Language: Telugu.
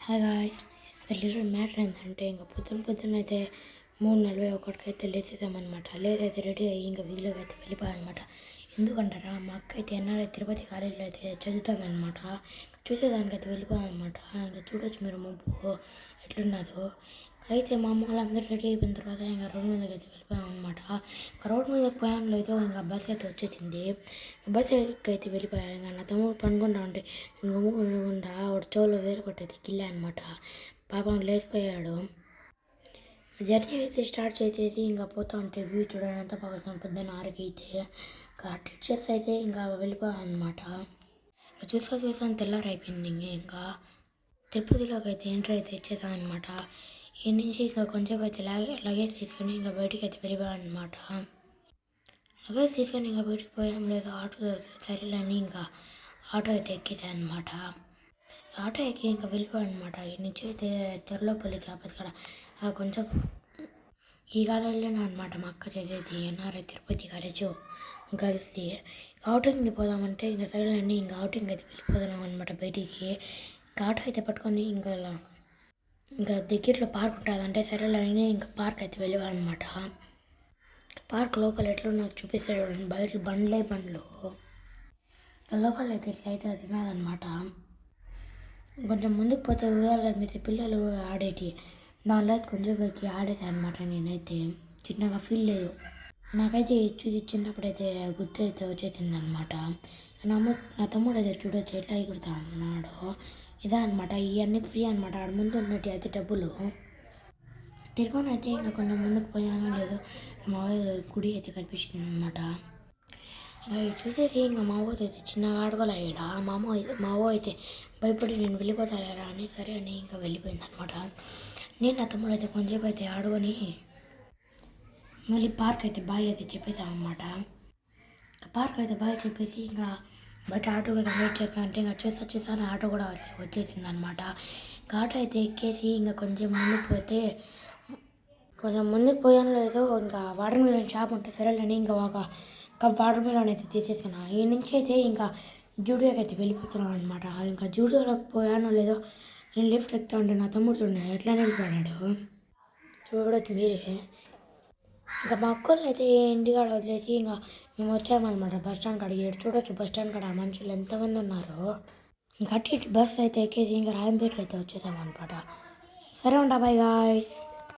హాయ్ గాయ్స్, అసలు ఈరోజు మ్యాటర్ ఏంటంటే ఇంకా పొద్దున్న అయితే 3:41కి అయితే లేసేసామన్నమాట. లేదైతే రెడీ అయ్యి ఇంకా వీధిలోకి అయితే వెళ్ళిపోయామన్నమాట. ఎందుకంటారా, మా అక్క అయితే ఎన్ఆర్ఐ తిరుపతి కాలేజీలో అయితే చదువుతుందన్నమాట. చూసేదానికి అయితే వెళ్ళిపోయామన్నమాట. ఇంకా చూడొచ్చు మీరు మబ్బు ఎట్లున్నదో. అయితే మా అమ్మ వాళ్ళందరూ రెడీ అయిపోయిన తర్వాత ఇంకా రోడ్ మీదకి అయితే వెళ్ళిపోయామన్నమాట. రోడ్ మీదకి పోయాను లేదో ఇంకా బస్ అయితే వచ్చేసింది. బస్ అయితే వెళ్ళిపోయాను. ఇంకా నా తమ్ముడు పనుకుంటా ఉంటే గమ్ముకుండా ఒక చెవులో వేరు పట్టయితే గిల్లా అనమాట. పాపం లేచిపోయాడు. జర్నీ అయితే స్టార్ట్ చేసేసి ఇంకా పోతా ఉంటే వ్యూ చూడండి ఎంత బాగా పొద్దున్న 6కి అయితే. ఇంకా టీచర్స్ అయితే ఇంకా వెళ్ళిపోయాను అనమాట. చూసాను తెల్లారైపోయింది. ఇంకా తిరుపతిలోకి అయితే ఎంట్రీ అయితే ఇచ్చేసాం అనమాట. ఈ నుంచి ఇంకా కొంచెంసేపు అయితే లగేజ్ తీసుకొని ఇంకా బయటికి అయితే వెళ్ళిపోయాం అనమాట. లగేజ్ తీసుకొని ఇంకా బయటికి పోయాం లేదు ఆటో దొరికితే సరేలేని ఇంకా ఆటో అయితే ఎక్కేసాను అనమాట. ఆటో ఎక్కి ఇంకా వెళ్ళిపోయాను అనమాట. ఈ నుంచి అయితే చెర్లోపల్లి క్యాంపస్ కాడ కొంచెం ఈ కాలేజీలోనే అనమాట మా అక్క చదివేది ఎన్ఆర్ఐ తిరుపతి కాలేజు కలిసి అవుటింగ్కి పోదామంటే ఇంకా సరేలేని ఇంకా అవుటింగ్ అయితే వెళ్ళిపోతున్నాం అనమాట బయటికి. ఇంకా ఆటో అయితే పట్టుకొని ఇంకా దగ్గరలో పార్క్ ఉంటుంది అంటే సరేలేని ఇంకా పార్క్ అయితే వెళ్ళేవాళ్ళనమాట. పార్క్ లోపల ఎట్లున్నదో చూపిస్తాడు బయట బండ్లు లోపల అయితే ఇట్లయితే తినాలన్నమాట. కొంచెం ముందుకు పోతే ఉయ్యాలు కనిపిస్తే పిల్లలు ఆడేటి దానిలో అయితే కొంచెం పోయి ఆడేసాను అనమాట. నేనైతే చిన్నగా ఫీల్ లేదు. నాకైతే చూసి చిన్నప్పుడైతే గుర్తు అయితే వచ్చేసింది అనమాట. నా తమ్ముడు అయితే చూడొచ్చు ఎట్లా ఎగురుతా అన్నాడు. ఇదే అనమాట, ఇవన్నీ ఫ్రీ అనమాట. ఆడ ముందు ఉన్నట్టు అయితే డబ్బులు తిరుగుని అయితే ఇంకా కొంచెం ముందుకు పోయానో లేదో మా గుడి అయితే కనిపించింది అనమాట. చూసేసి ఇంకా మా ఊరు అయితే చిన్నగా ఆడుకోలేడా మా ఊ అయితే భయపడి నేను వెళ్ళిపోతారా అని సరే అని ఇంకా వెళ్ళిపోయింది అనమాట. నేను నా తమ్ముడు అయితే కొంచెంసేపు అయితే ఆడుకొని మళ్ళీ పార్క్ అయితే బాయ్ అయితే చెప్పేసామన్నమాట. పార్క్ అయితే బాయ్ చెప్పేసి ఇంకా బయట ఆటో కదా వెయిట్ చేస్తాను అంటే ఇంకా చూస్తాను ఆటో కూడా వచ్చేసింది అనమాట. ఆటో అయితే ఎక్కేసి ఇంకా కొంచెం ముందుకు పోయాను లేదో ఇంకా వాటర్ మిలన్ షాప్ ఉంటే సరేలేని ఇంకా ఒక వాటర్ మిలన్ అయితే తీసేసాను. ఈ నుంచి అయితే ఇంకా జూడియోకి అయితే వెళ్ళిపోతున్నాను అనమాట. ఇంకా జూడియోలోకి పోయానో లేదో నేను లిఫ్ట్ ఎక్కుతా ఉంటే నా తమ్ముడు చూడండి ఎట్లా నిలిపాడాడు చూడొచ్చు మీరే. ఇంకా మా అక్కలు అయితే ఇంటికాడ వదిలేసి ఇంకా మేము వచ్చామన్నమాట బస్ స్టాండ్ కాడికి. చూడొచ్చు బస్ స్టాండ్ కాడ మనుషులు ఎంతమంది ఉన్నారో. ఇంకా అటు బస్ అయితే ఎక్కేసి ఇంకా రాయంపేటకి అయితే వచ్చేసామన్నమాట. సరే ఉంటా, బాయ్ గాయ్స్.